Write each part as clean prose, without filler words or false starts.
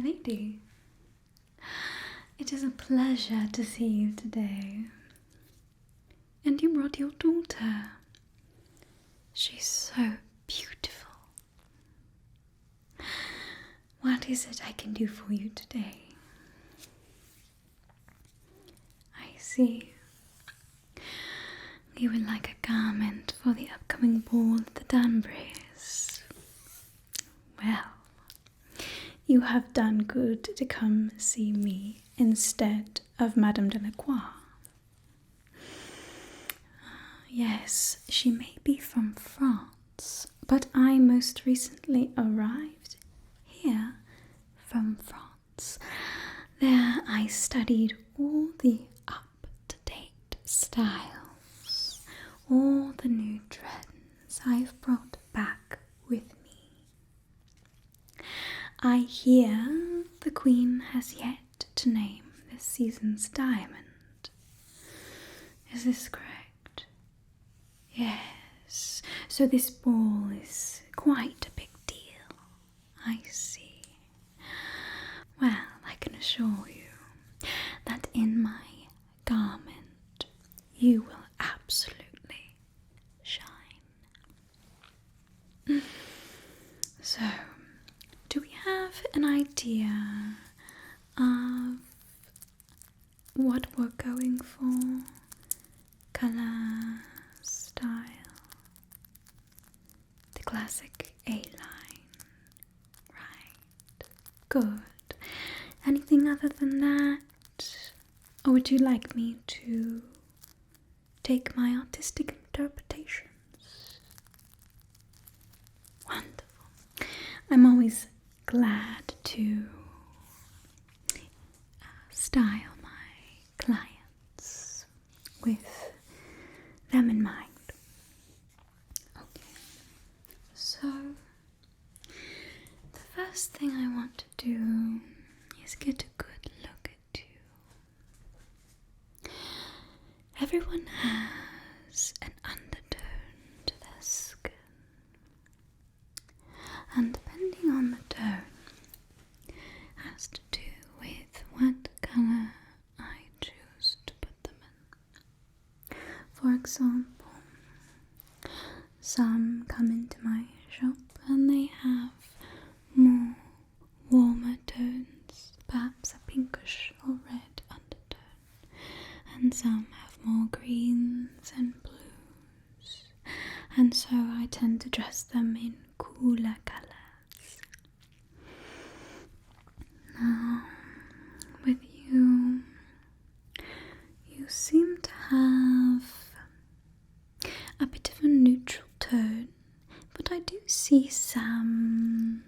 lady. It is a pleasure to see you today. And you brought your daughter. She's so beautiful. What is it I can do for you today? I see. You would like a garment for the upcoming ball at the Danburys. Well, you have done good to come see me instead of Madame Delacroix. Yes, she may be from France, but I most recently arrived here from France. There I studied all the up-to-date styles, all the new trends I've brought back with me. I hear the Queen has yet to name this season's diamond. Is this correct? Yes, so this ball is quite a big deal. I see. Well, I can assure you that in my garment you will absolutely shine. So, do we have an idea of what we're going for? Color, style, the classic A-line, right? Good. Anything other than that? Or would you like me to take my artistic interpretations? Wonderful. I'm always glad to style my clients with them in mind. Okay, so the first thing I want to do is get a good look at you. Everyone has an undertone to their skin, and depending on the tone has to do with what colour I choose to put them in. For example, some come into my shop and they have more warmer tones, perhaps a pinkish or red undertone, and some have more greens and blues, and so I tend to dress them in cooler colours. Now, with you, you seem to have a bit of a neutral tone, but I do see some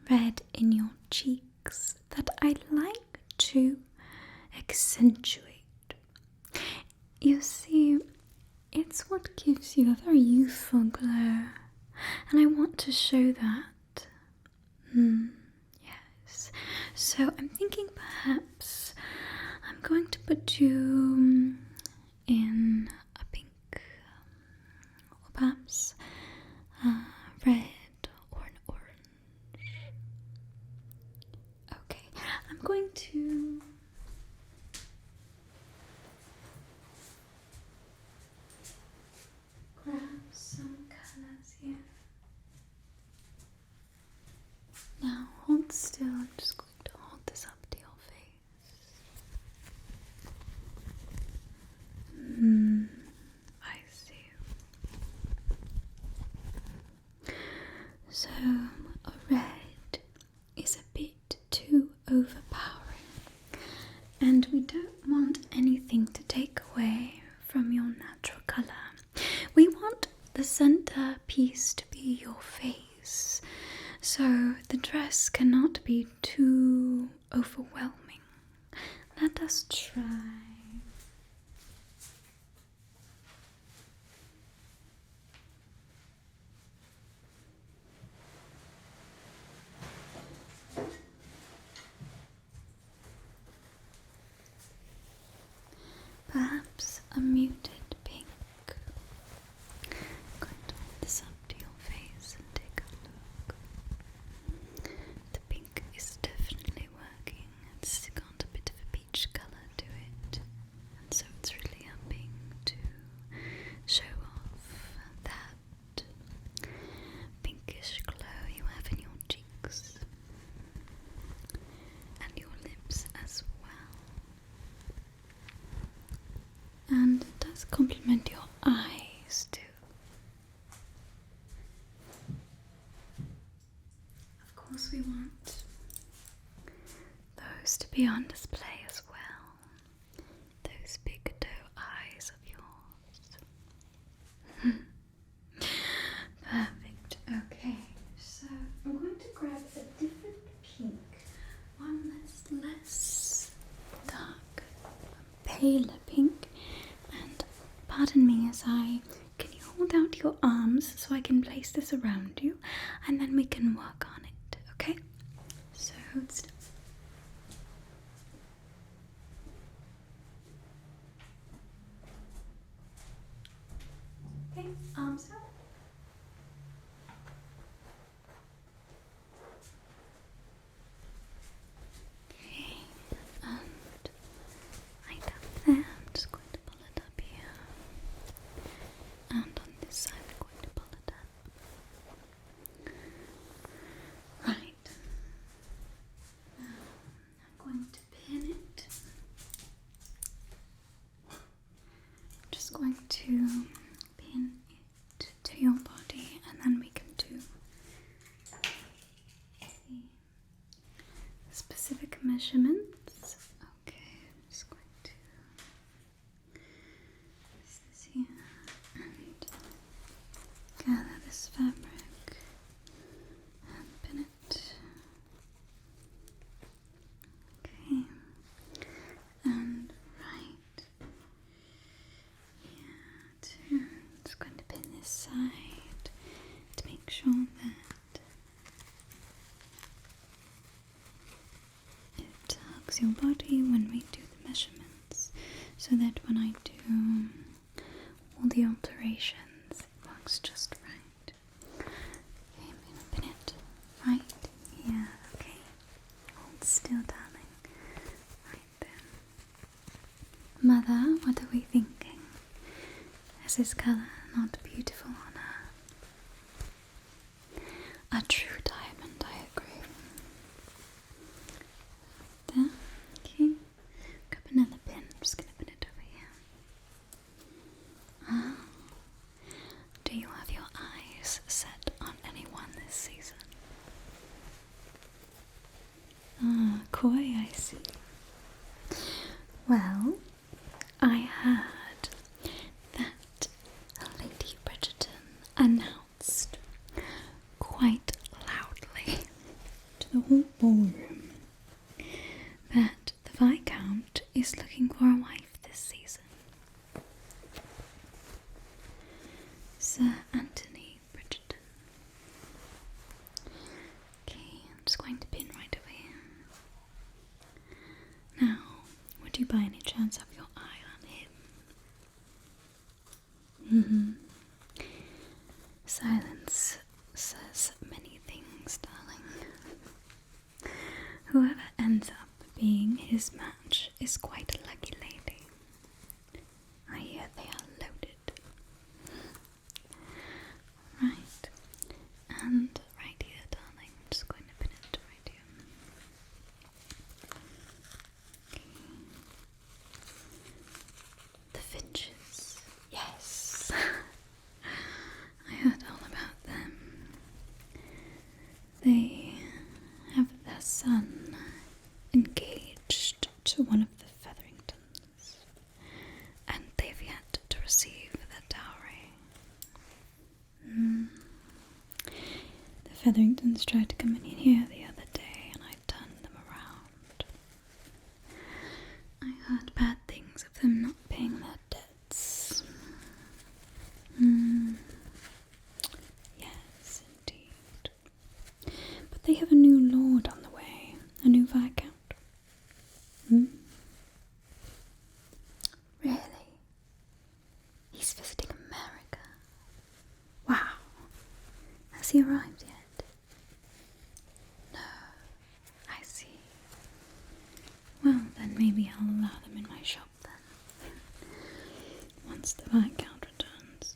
red in your cheeks that I'd like to accentuate. You see, it's what gives you a very youthful glow, and I want to show that. Yes. So I'm thinking perhaps I'm going to put you in a pink, or perhaps red or an orange. Okay, I'm going to grab some colours here. Now hold still, I'm just going to hold this up to your face. I see. So a red is a bit too overpowering, and we don't want anything to take away from your natural colour. We want the centre piece to be your face, so the dress cannot be too overwhelming. Let us try. Perhaps a muted pink. I'm going to hold this up to your face and take a look. The pink is definitely complement your eyes too. Of course, we want those to be on display as well. Those big doe eyes of yours. Perfect. Okay, so I'm going to grab a different pink, one that's less dark, paler pink. And pardon me as can you hold out your arms so I can place this around you, and then we can work on it, okay? So hold still. Okay, arms out. Okay, and right up there, I'm just going to pull it up here. And on this side, I'm going to pull it up. Right. Now, I'm going to pin it. I'm just going to pin it to your body, and then we can do the specific measurements. Okay, I'm just going to place this here and gather this fabric and pin it. Okay, and right here too. I'm just going to pin this side to make sure that it hugs your body when we do the measurements, so that when I do all the alterations, it works just right. Okay, I'm going to pin it right here. Okay, hold still, darling. Right there. Mother, what are we thinking? Is this colour not beautiful on her? A true diamond, I agree. There. Okay. Grab another pin. I'm just going to pin it over here. Do you have your eyes set on anyone this season? Coy, I see. Well, I heard that Lady Bridgerton announced quite loudly to the whole ballroom that the Viscount is looking for a wife this season. Sir Anthony Bridgerton. Okay, I'm just going to pin right over here. Now, would you by any chance have your eye on him? Silence says many things, darling. Whoever ends up being his match is quite a lucky lady. I hear they are loaded. Right, and right here, darling. I'm just going to pin it right here. Okay. The Finches. Yes. I heard all about them. They have their son engaged to one of the Featheringtons, and they've yet to receive their dowry. The Featheringtons tried to come in here the other day, and I turned them around. I heard bad things of them not paying their debts. Yes, indeed. But they have a new lord on the way, a new Viscount. Really? He's visiting America. Wow. Has he arrived yet? No. I see. Well, then maybe I'll allow them in my shop then. Once the Viscount returns.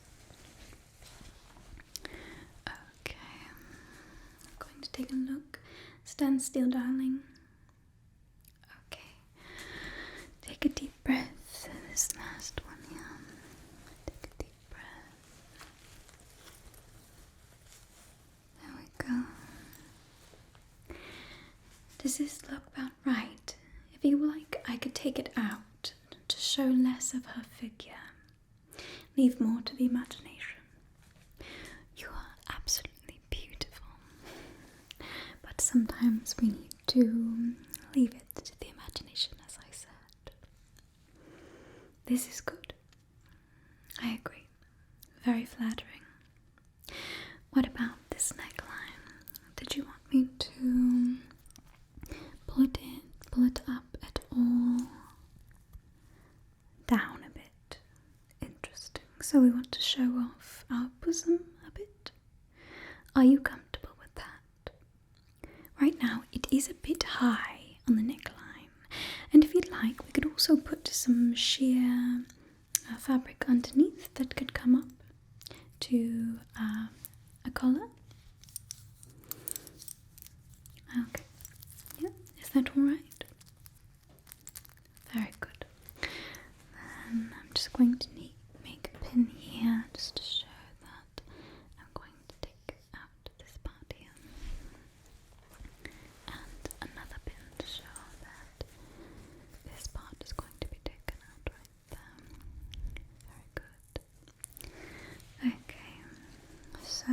Okay. I'm going to take a look. Stand still, darling. Okay. Take a deep breath. This last one here. feel like I could take it out to show less of her figure, leave more to the imagination. You are absolutely beautiful, but sometimes we need to leave it to the imagination, as I said. This is good. I agree. Very flattering. What about this neckline? Did you want me to pull it up at all? Down a bit. Interesting. So we want to show off our bosom a bit. Are you comfortable with that? Right now it is a bit high on the neckline, and if you'd like we could also put some sheer fabric underneath that could come up to a collar. Okay, yeah, is that alright? Very good. Then I'm just going to make a pin here just to show that I'm going to take out this part here. And another pin to show that this part is going to be taken out right there. Very good. Okay, so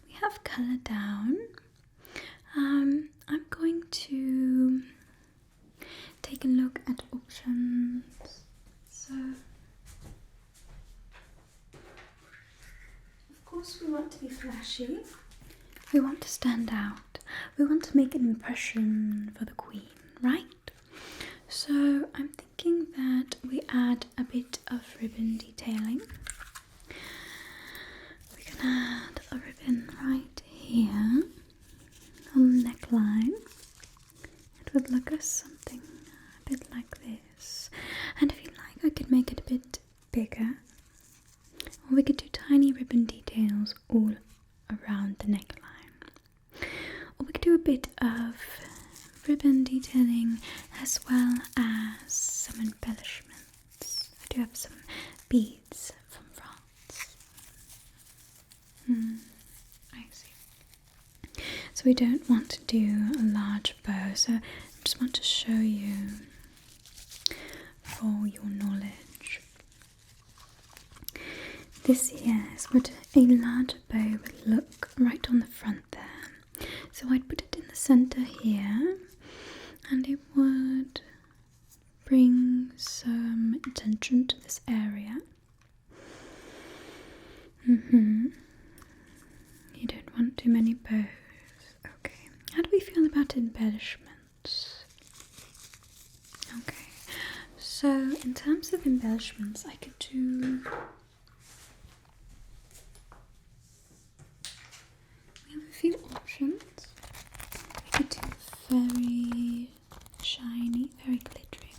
we have colour down. I'm going to take a look at options. So, of course we want to be flashy. We want to stand out. We want to make an impression for the queen, right? So I'm thinking that we add a bit of ribbon detailing. We can add a ribbon right here on the neckline. It would look as something a bit like this. And if you like, I could make it a bit bigger. Or we could do tiny ribbon details all around the neckline. Or we could do a bit of ribbon detailing as well as some embellishments. I do have some beads from France. I see. So we don't want to do a large bow, so I just want to show you for your knowledge. This here is what a large bow would look right on the front there. So I'd put it in the center here, and it would bring some attention to this area. You don't want too many bows. Okay. How do we feel about embellishments? Okay. So in terms of embellishments, I could do... We have a few options. We could do very shiny, very glittery.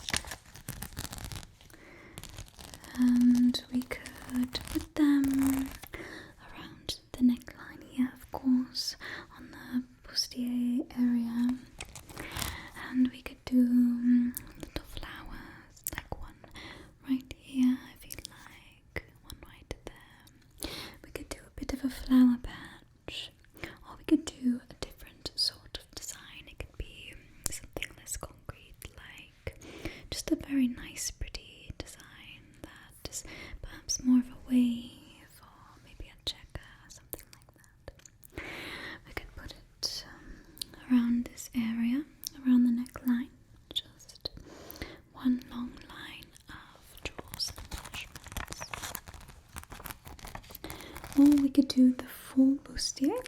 And we could put them around the neckline here, of course, on the bustier area. And we could do little flowers, like one right here, if you'd like, one right there. We could do a bit of a flower patch, or we could do a different sort of design. It could be something less concrete, like just a very nice, pretty design that is perhaps more of a wave, or maybe a checker, something like that. We could put it around this area, around the neckline, just one long line of jewels and embellishments. Or we could do the full bustier,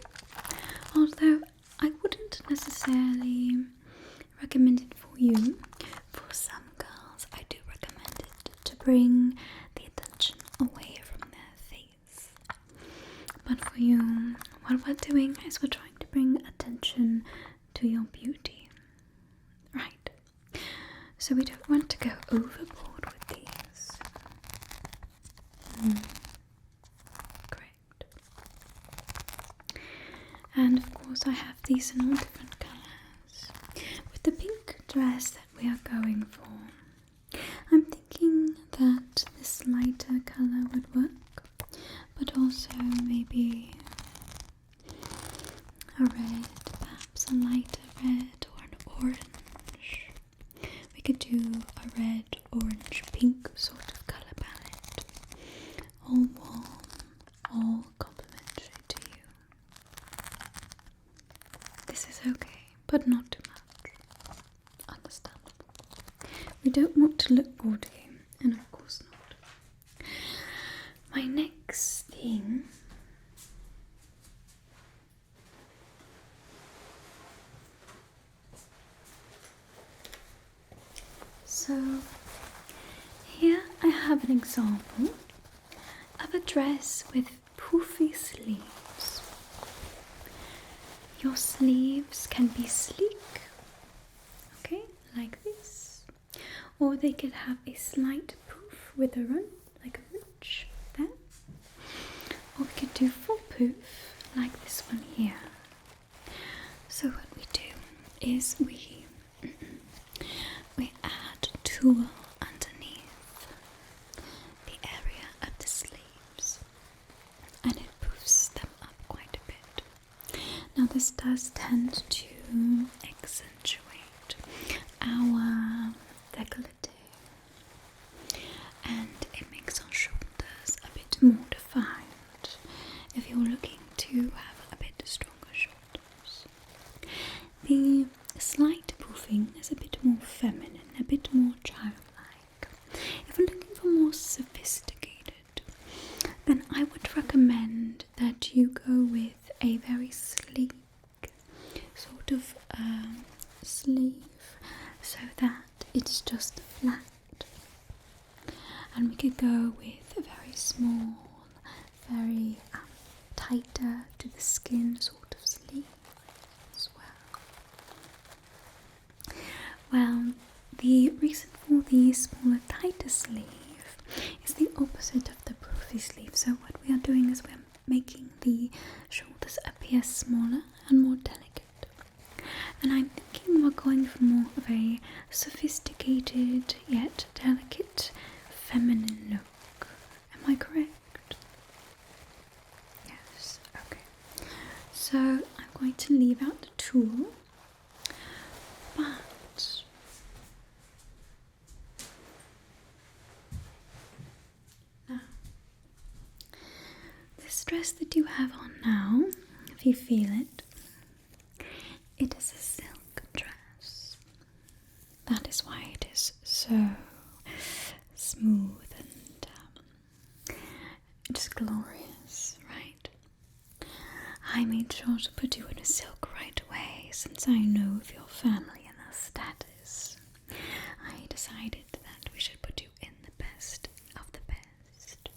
although I wouldn't necessarily recommend it for you. For some girls, I do recommend it to bring the attention away from their face. But for you, what we're doing is we're trying to bring attention to your beauty. Right. So we don't want to go overboard with these. Great. And of course I have these in all different colours. With the pink dress that we are going for, I'm thinking that this lighter colour would work, but also maybe a red, perhaps a lighter red or an orange. a red, orange, pink sort of colour palette. All warm, all complimentary to you. This is okay, but not too much. Understandable. We don't want to look gaudy, and of course not. My next thing so here I have an example of a dress with poofy sleeves. Your sleeves can be sleek, okay, like this, or they could have a slight poof with a run, like a ruch there, or we could do full poof like this one here. So what we do is we add tulle underneath the area of the sleeves, and it poofs them up quite a bit. Now this does tend to accentuate our décolleté, and it makes our shoulders a bit more defined if you're looking to have a bit stronger shoulders. The slight poofing is a bit more feminine, a bit more childlike. If you're looking for more sophisticated, then I would recommend that you go with a very sleek sort of sleeve, so that it's just flat. And we could go with a very small, very tighter to the skin sort of sleeve as well. Well, the reason for the smaller, tighter sleeve is the opposite of the poofy sleeve. So what we are doing is we're making the shoulders appear smaller and more delicate. And I'm thinking we're going for more of a sophisticated yet delicate feminine look. Am I correct? Yes, okay. So I'm going to leave out the tulle, but now this dress that you have on now, if you feel it, it is a silk dress. That is why it is so smooth and just glorious, right? I made sure to put you in a silk right away, since I know of your family and their status. I decided that we should put you in the best of the best.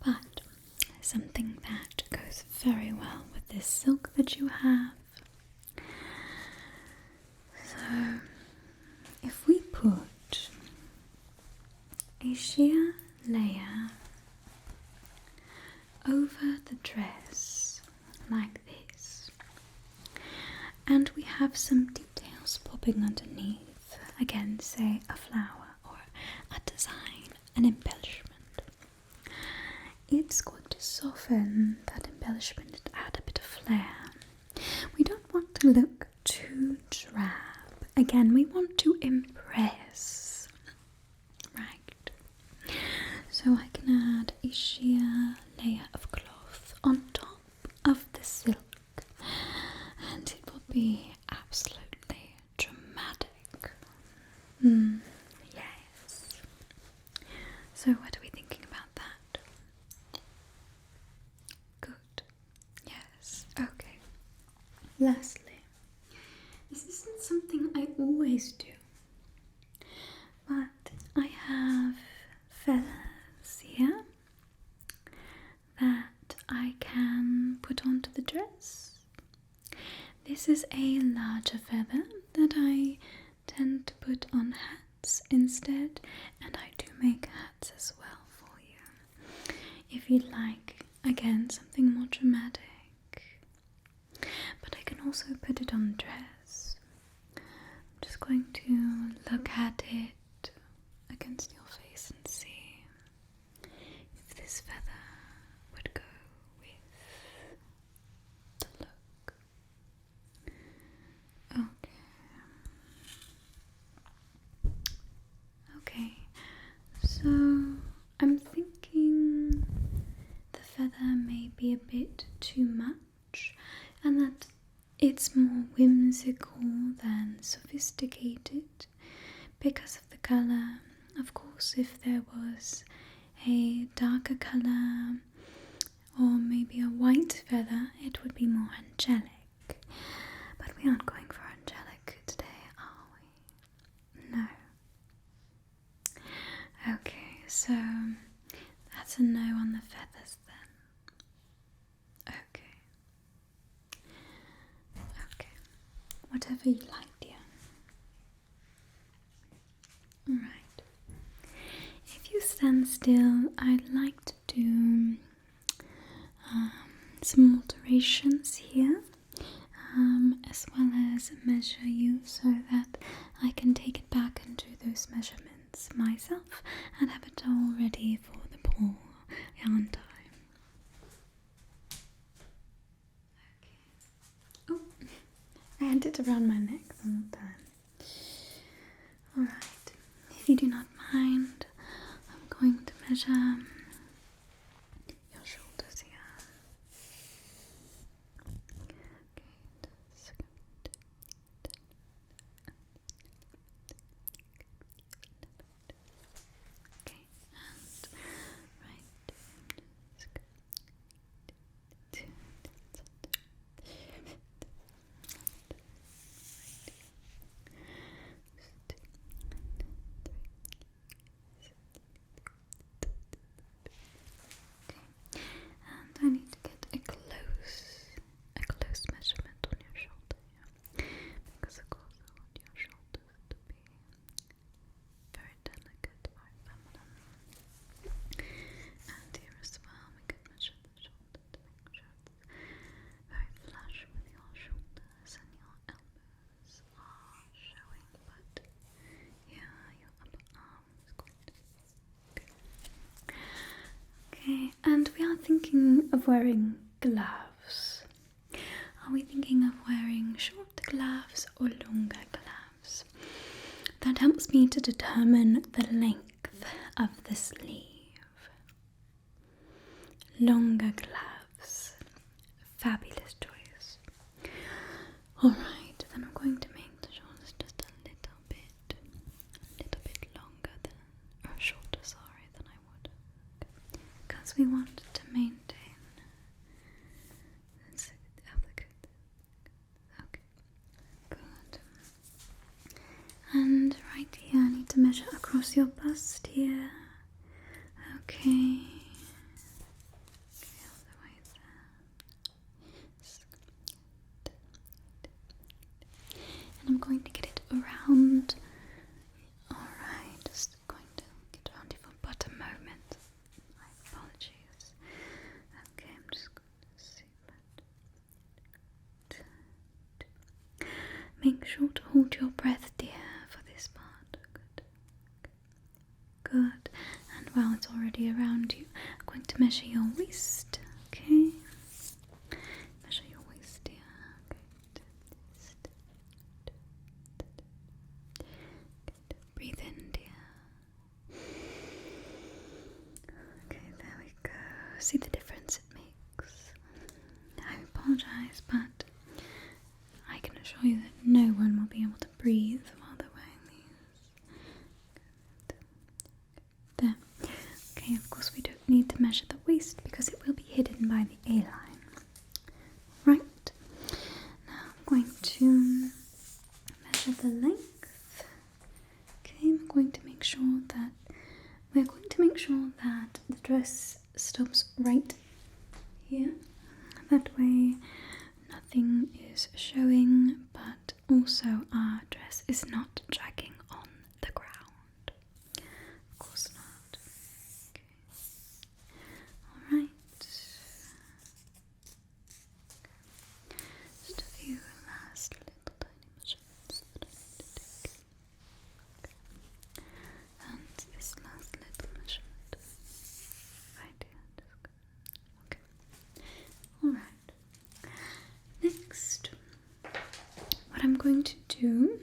But something that goes very well with this silk that you have. So if we put a sheer layer over the dress like this, and we have some details popping underneath, again say a flower or a design, an embellishment, it's going to soften that embellishment and add a bit of flair. We don't want to look too drab. Again, we want to impress, right? So I can add a sheer layer of cloth on top of the silk, and it will be absolutely dramatic. Yes. So what are we thinking about that? Good. Yes. Okay. Lastly, this isn't something I always do, but I have feathers here that I can put onto the dress. This is a larger feather that I tend to put on hats instead, and I do make hats as well for you if you'd like, again, something more dramatic. But I can also put it on the dress. I'm just going to look at it against your face and see if this feather would go with the look. Okay. whimsical than sophisticated because of the colour. Of course, if there was a darker colour or maybe a white feather, it would be more angelic. But we aren't going for angelic today, are we? No. Okay, so that's a no on the feathers then. Okay. Whatever you like, dear. Alright. If you stand still, I'd like to do some alterations here, as well as measure you so that I can take it back and do those measurements myself and have it all ready for the ball on time. Okay. Oh, I had it around my neck the whole time. Alright, if you do not mind, I'm going to measure your shoulders here. Okay, and right. And I need to get a close measurement on your shoulder here, because of course I want your shoulders to be very delicate, very feminine. And here as well, we can measure the shoulder to make sure it's very flush with your shoulders and your elbows are showing, but yeah, your upper arm is going to be good. Okay, and we are thinking of wearing gloves. Are we thinking of wearing short gloves or longer gloves? That helps me to determine the length of the sleeve. Longer gloves. Fabulous choice. Alright, then I'm going to make the shoulders just a little bit longer than, or shorter, sorry, than I would. Because we want to maintain. Okay, good. And right here, I need to measure across your bust here. Okay. All the way there. And I'm going to get it around. Alright, just going to get around you for but a moment. My apologies. Okay, I'm just going to see that. Make sure to hold your breath, dear, for this part. Good. And while it's already around you, I'm going to measure your waist. Okay. Measure your waist, dear. Okay. Breathe in, dear. Okay, there we go. See the difference it makes. I apologize, but I can assure you that no one will be able to breathe while they're wearing these. There. Okay, of course we don't need to measure the waist because it will be hidden by the A-line. Right. Now I'm going to measure the length. Okay, we're going to make sure that the dress stops right here. That way nothing is showing, but also our dress is not dragging on the ground. Of course not. Okay. Alright. Just a few last little tiny measurements that I need to take. Okay. And this last little measurement. Right here. Okay. Alright. Next, what I'm going to do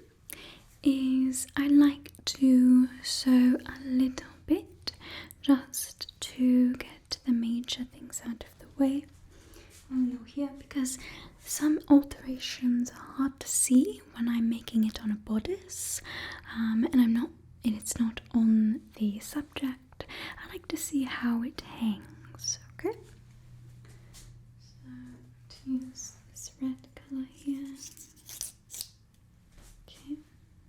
is I like to sew a little bit just to get the major things out of the way while you're here, because some alterations are hard to see when I'm making it on a bodice, and it's not on the subject. I like to see how it hangs, okay? So, to use this red colour here. Okay.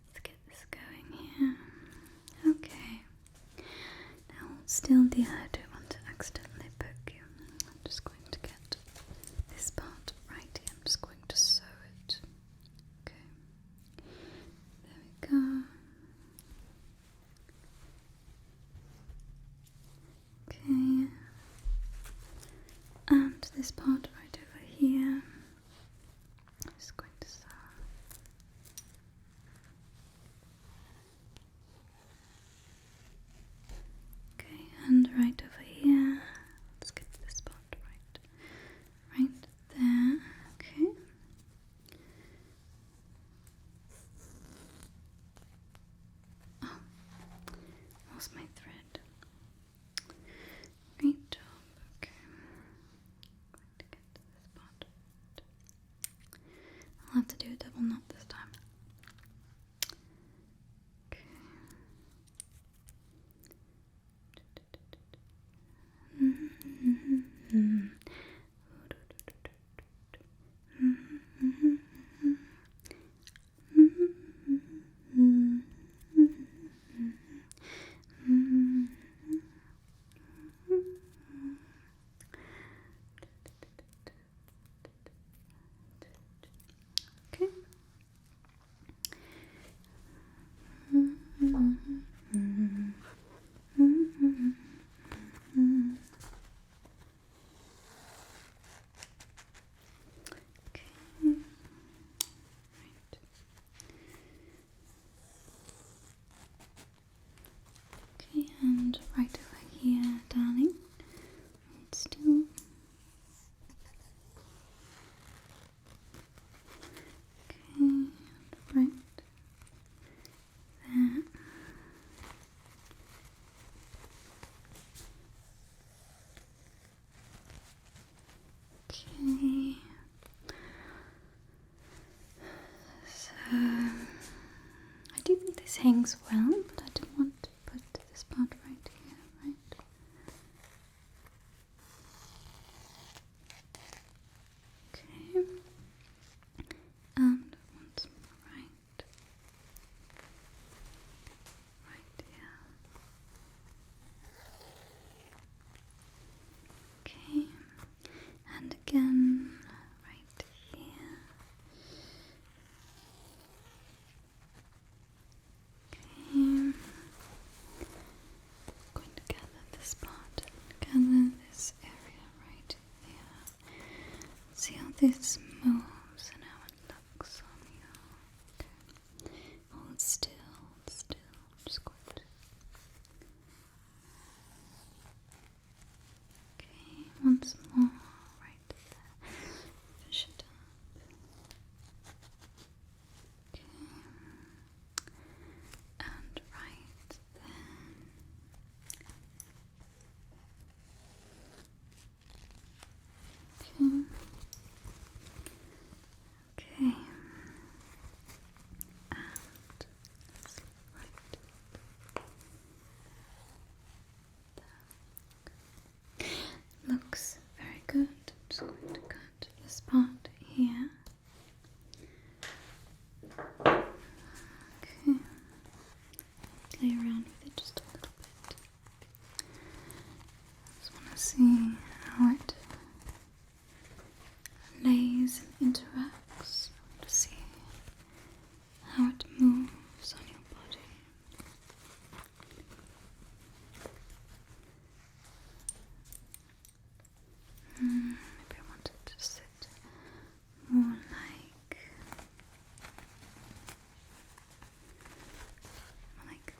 Let's get this going here. Okay. Now, still, dear, I don't want to accidentally poke you. I'm just going to get this part right here. I'm just going to sew it. Okay. There we go. Okay. And this part right over here. I'm just going to sew. Okay, and right over here. Let's get this part right there. Okay. Oh, lost my thread. Great job. Okay. I'm going to get this part right. I'll have to do a double knot this time. Okay. Okay. Okay, and right over here, darling. Hold still. Okay, right there. Okay. So I do think this hangs well, but I don't want to put this part right here, right? Okay. And once more right here. Okay. And again right here. Okay. Going to gather this part, gather this area right here. See how this moves and how it looks on you. Okay. Hold still, hold still. I'm just going to. Okay, once more right there. Finish it up. Okay. And right there. Okay. Okay. And let's right there. Looks very good. I'm just going to cut this part here. Okay. Play around with it just a little bit. Just want to see how it lays and interacts. I want to see how it moves on your body. Maybe I want it to sit more like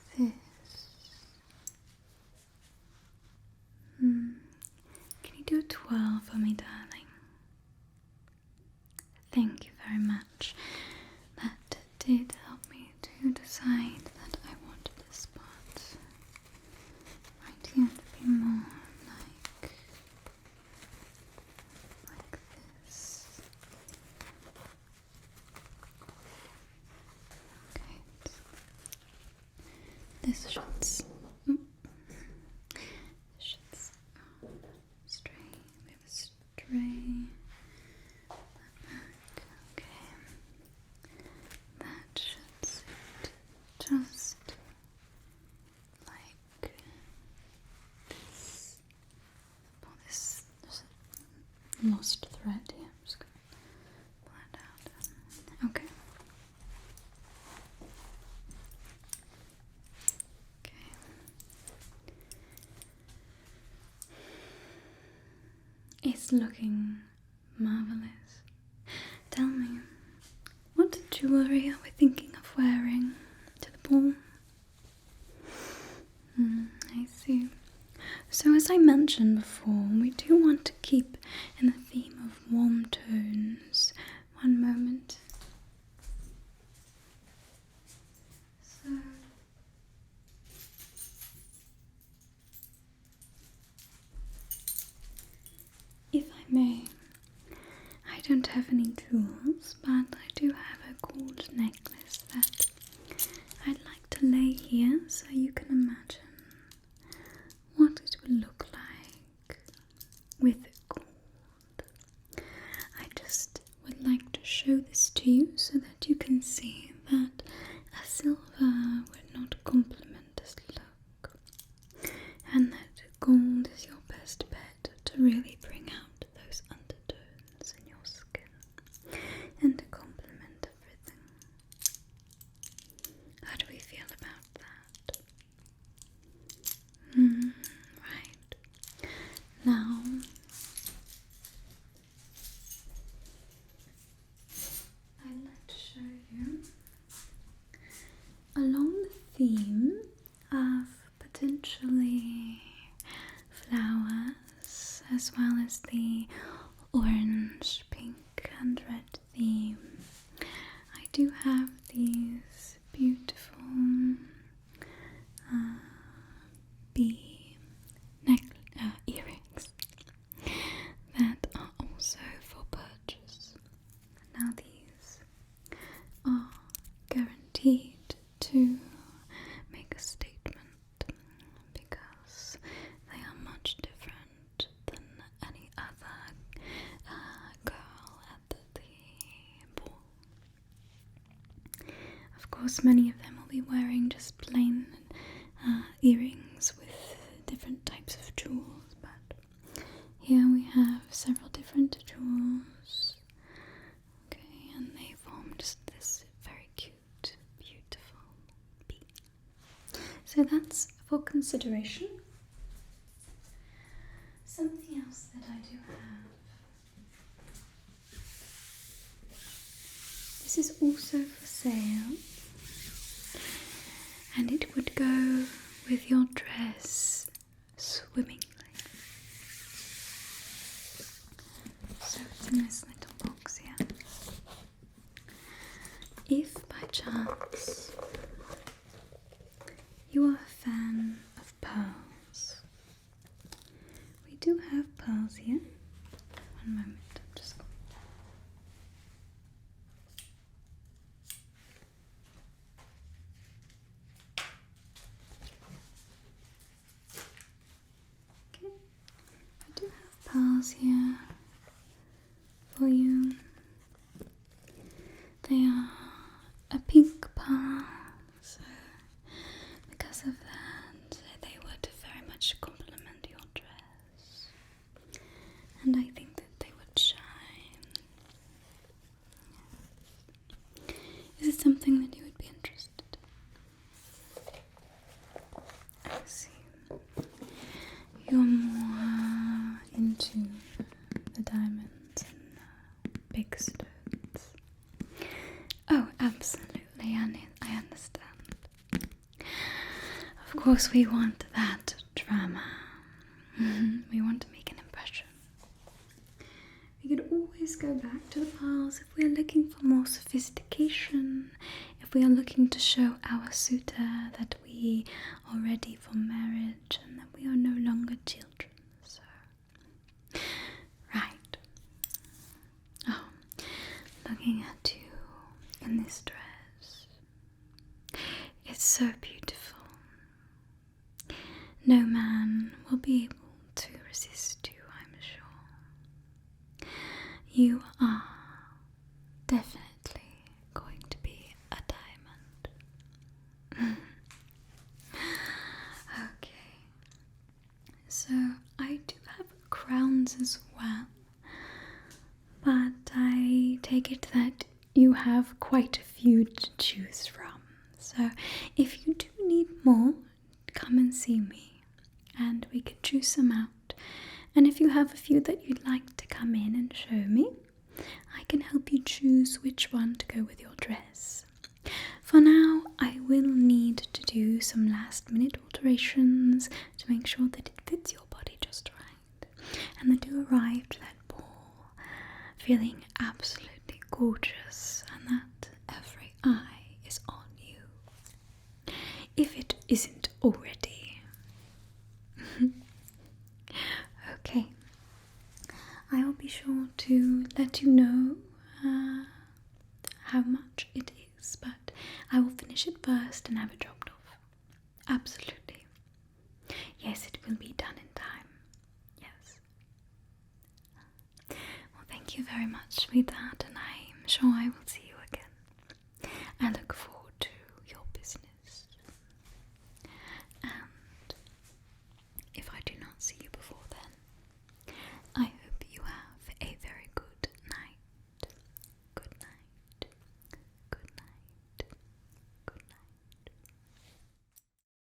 do a twirl for me, darling. Thank you very much. That did help me to decide that I wanted this spot right here to be more like this. Okay. This should stray. We have a stray. Okay. That should sit just like this. Pull this. There's a lost thread here. I'm just going to pull it out. Okay. It's looking marvelous. Tell me, what jewellery are we thinking of wearing to the ball? I see. So as I mentioned before, we do want to keep in the theme of warm tones. One moment. So, if I may, I don't have any tools, but I do have a gold necklace that I'd like to lay here so you can imagine what it will look like with gold. I just would like to show this to you so that you can see that a silver would not complement this look, and that gold is your best bet to really bring out those undertones in your skin and to complement everything. How do we feel about that? Right. Now, I'd like to show you along the theme of potentially flowers, as well as the orange, pink and red theme. I do have these beautiful bee earrings that are also for purchase. Now these are guaranteed to make a statement because they are much different than any other girl at the ball. Of course, many of them will be wearing just plain earrings with different types of jewels, but here we have several different jewels. Okay, and they form just this very cute, beautiful bee. So that's for consideration. Something else that I do have. This is also for sale, and it would go with your dress swimmingly. So it's in this little box here. If by chance you are a fan of pearls, we do have pearls here. One moment, I'm just going to... Okay, I do have pearls here for you. They are a pink pearl, so because of that, they would very much complement your dress, and I think that they would shine. Is it something that you would be interested in? I see. You're more into the diamonds and big stones. Oh, absolutely, I understand. Of course, we want that drama. We want to make an impression. go back to the files. If we are looking for more sophistication, if we are looking to show our suitor that we are ready for marriage and that we are no longer children. So, right. Oh, looking at you in this dress. It's so beautiful. No man will be able to resist you, I'm sure. You are definitely going to be a diamond. Okay. So I do have crowns as well, but I take it that you have quite a few to choose from. So if you do need more, come and see me and we can choose some out. And if you have a few that you'd like to come in and show me, I can help you choose which one to go with your dress. For now, I will need to do some last minute alterations to make sure that it fits your body just right, and that you arrive to that ball feeling absolutely gorgeous and that every eye is on you, if it isn't already. Okay, I will be sure to let you know how much it is, but I will finish it first and have it dropped off. Absolutely. Yes, it will be done in time. Yes. Well, thank you very much, sweetheart, and I'm sure I will see you again. I look forward